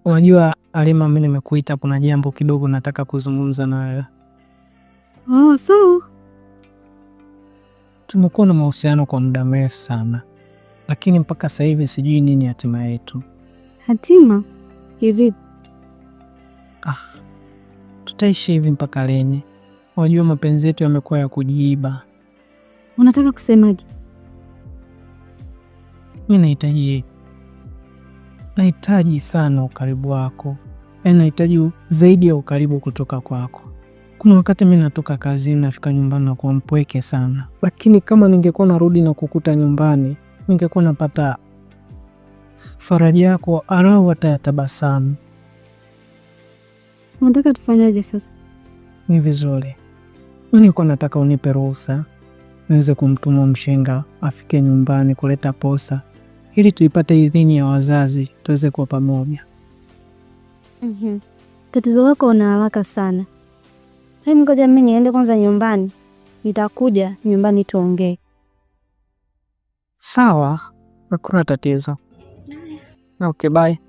Unajua Halima, mimi nimekuita, kuna jambo kidogo nataka kuzungumza na wewe. So tumekuwa na mahusiano kwa muda mrefu sana, lakini mpaka sasa hivi sijui nini hatima yetu. Hatima? Hivi? Tutaishi hivi mpaka lini? Unajua mapenzi yetu yamekuwa ya kujiiba. Unataka kusemaje? Mimi nahitaji sana ukaribu wako, nahitaji zaidi ya ukaribu kutoka kwako. Kuna wakati mimi natoka kazini, nafika nyumbani na kuwa mpweke sana, lakini kama ningekuwa narudi na kukuta nyumbani, ningekuwa napata faraja yako au hata tabasamu. Unataka tufanyaje sasa? Ni vizuri. Mimi nilikuwa nataka unipe ruhusa niweze kumtuma mshenga afike nyumbani kuleta posa ili tuipate idhini ya wazazi tuweze kuwa pamoja. Tatizo lako una haraka sana. Hebu ngoja mimi niende kwanza nyumbani. Nitakuja nyumbani tuongee. Sawa, hakuna tatizo. Okay, bye.